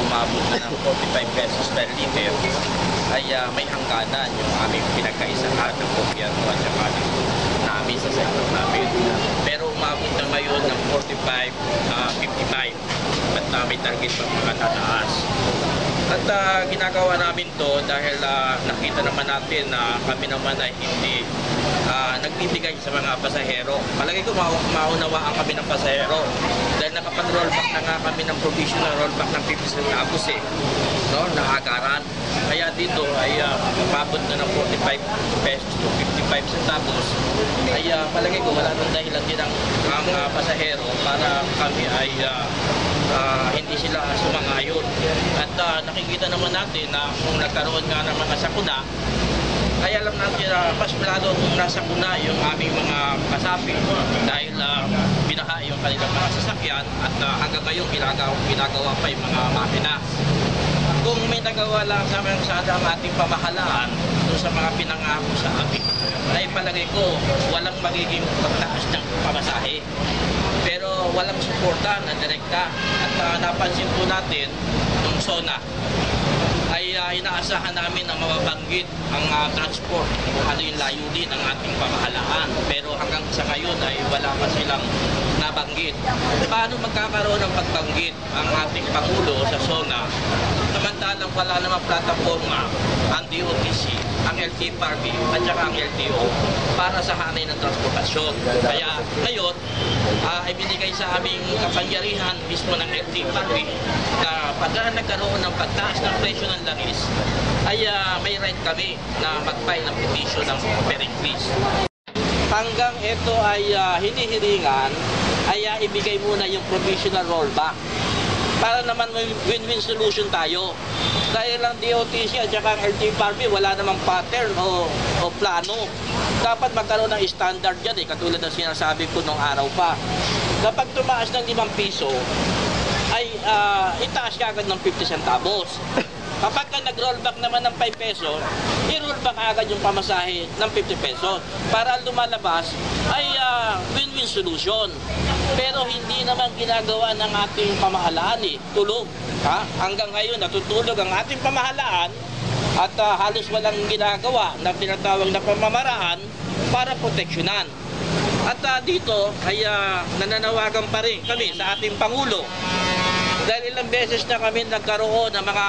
umabot na ng 45 pesos per liter, ay may hangganan yung aming pinagkaisahan ng gobyerno at saka namin sa sektor namin. Pero umabot na ngayon ng 45, 55 at may target pang mga tataas. At ginagawa namin to dahil nakita naman natin na kami naman ay hindi nagbibigay sa mga pasahero. Palagi ko maunawaan kami ng pasahero dahil nakapag-rollback na nga kami ng provisional rollback ng 50 centavos no, na agaran. Kaya dito ay umabot na ng 45 pesos to 55 centavos. Ay palagi ko wala nang dahilan din ang pasahero para kami ay hindi sila sumangayon. At nakikita naman natin na kung nagkaroon nga ng mga sakuna, kaya alam natin na mas lalong nasa kuna yung aming mga kasapi dahil binaha yung kanilang mga sasakyan at hanggang ngayon ginagawa pa yung mga makina. Kung may nagawa lang sa ang ating pamahalaan doon sa mga pinangako sa amin, ay palagay ko walang magiging pagtaas ng pamasahe. Pero walang suporta na direkta at napansin po natin nung SONA ay inaasahan namin na mababanggit ang transport kung ano yung layunin ng ating pamahalaan. Pero hanggang sa ngayon ay wala pa silang nabanggit. Paano magkakaroon ng pagbanggit ang ating Pangulo sa SONA samantalang wala namang plataforma ang DOTC, ang LTFRB at saka ang LTO para sa hanay ng transportasyon. Kaya ngayon ay binigay sa aming kapangyarihan mismo ng LTFRB na pagka nagkaroon ng pagtaas ng presyo ng langis ay may right kami na mag-file ng petition ng per increase. Hanggang ito ay hinihiringan ay ibigay muna yung provisional rollback para naman may win-win solution tayo. Dahil lang DOTC at saka ang LTFRB wala namang pattern o plano. Dapat magkaroon ng standard dyan katulad ng sinasabi ko nung araw pa. Kapag tumaas ng 5 piso, ay itaas ka agad ng 50 centavos. Kapag nag-rollback naman ng 5 pesos, i-rollback agad yung pamasahe ng 50 pesos para lumalabas ay win-win solution. Pero hindi naman ginagawa ng ating pamahalaan tulog. Hanggang ngayon natutulog ang ating pamahalaan at halos walang ginagawa na tinatawag na pamamaraan para proteksyonan. At dito ay nananawagan pa rin kami sa ating Pangulo. Dahil ilang beses na kami nagkaroon ng mga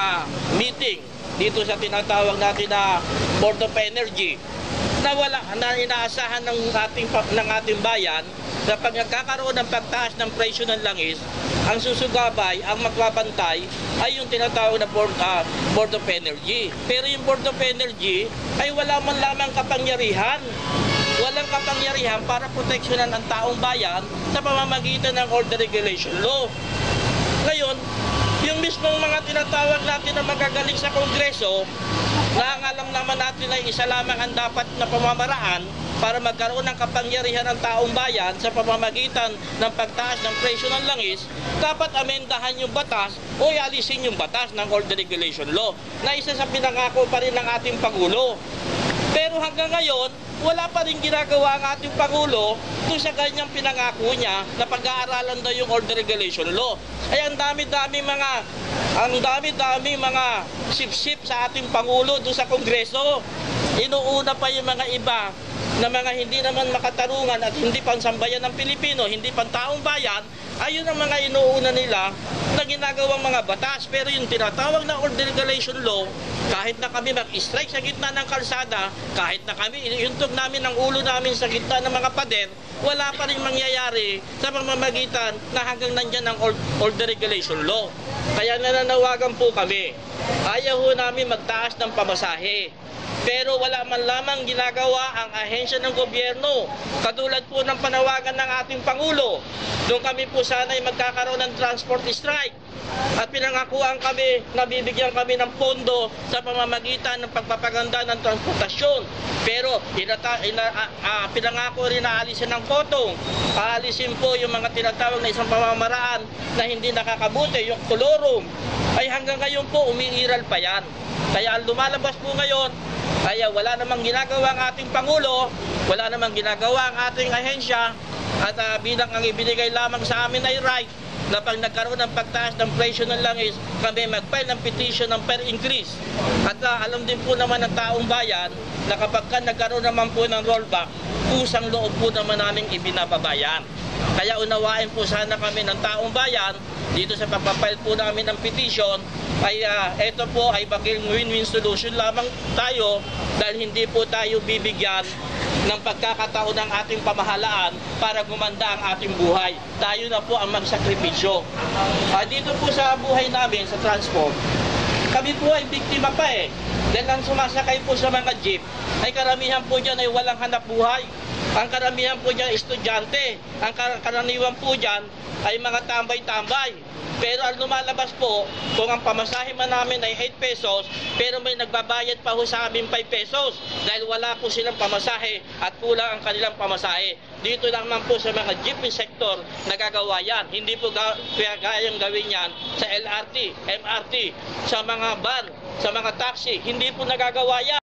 meeting dito sa tinatawag natin na Board of Energy na inaasahan ng ating bayan na pag nagkakaroon ng pagtaas ng presyo ng langis, ang susugabay, ang magbabantay ay yung tinatawag na Board of Energy. Pero yung Board of Energy ay wala man lamang kapangyarihan. Walang kapangyarihan para proteksyonan ang taong bayan sa pamamagitan ng Order Regulation Law. Ngayon, yung mismong mga tinatawag natin na magagaling sa Kongreso, na ang alam naman natin ay isa lamang ang dapat na pamamaraan para magkaroon ng kapangyarihan ng taong bayan sa pamamagitan ng pagtaas ng presyo ng langis, dapat amendahan yung batas o ialisin yung batas ng Order Regulation Law na isa sa pinangako pa rin ng ating Pangulo. Pero hanggang ngayon, wala pa rin ginagawa ang ating Pangulo kung sa ganyang pinangako niya na pag-aaralan daw yung Order Regulation Law. Ay ang dami-dami mga sip-sip sa ating Pangulo doon sa Kongreso. Inuuna pa yung mga iba na mga hindi naman makatarungan at hindi pansambayan ng Pilipino, hindi pantaong bayan, ayun ang mga inuuna nila na ginagawang mga batas. Pero yung tinatawag na Order Regulation Law, kahit na kami mag-strike sa gitna ng kalsada, kahit na kami iuntog namin ang ulo namin sa gitna ng mga pader, wala pa rin mangyayari sa pamamagitan na hanggang nandyan ang Order Regulation Law. Kaya nananawagan po kami, ayaw ho namin magtaas ng pamasahe. Pero wala man lamang ginagawa ang ahensya ng gobyerno. Katulad po ng panawagan ng ating Pangulo, doon kami po sana'y magkakaroon ng transport strike. At pinangakuan kami, nabibigyan kami ng pondo sa pamamagitan ng pagpapaganda ng transportasyon. Pero pinangako rin na alisin ng kotong. Aalisin po yung mga tinatawag na isang pamamaraan na hindi nakakabuti, yung kolorum. Ay hanggang ngayon po umiiral pa yan. Kaya lumalabas po ngayon, kaya wala namang ginagawa ang ating Pangulo, wala namang ginagawa ang ating ahensya, at bilang ang ibinigay lamang sa amin ay right na pag nagkaroon ng pagtaas ng presyo ng langis, kami mag-file ng petition ng per increase. At alam din po naman ng taong bayan na kapag nagkaroon naman po ng rollback, kusang loob po naman namin ibinababayan. Kaya unawain po sana kami ng taong bayan dito sa pagpapile po namin ng petition ay ito po ay bakil win-win solution lamang tayo dahil hindi po tayo bibigyan ng pagkakataon ng ating pamahalaan para gumanda ang ating buhay. Tayo na po ang magsakripisyo. Dito po sa buhay namin sa transport, kami po ay biktima pa eh. Dahil ang sumasakay po sa mga jeep ay karamihan po dyan ay walang hanap buhay. Ang karamihan po dyan estudyante. Ang karaniwan po dyan ay mga tambay-tambay. Pero ang lumalabas po, kung ang pamasahe man namin ay 8 pesos, pero may nagbabayad pa ho sa amin 5 pesos dahil wala po silang pamasahe at kulang ang kanilang pamasahe. Dito naman po sa mga jeepney sector nagagawa yan. Hindi po kayang gawin yan sa LRT, MRT, sa mga van, sa mga taxi. Hindi po nagagawa yan.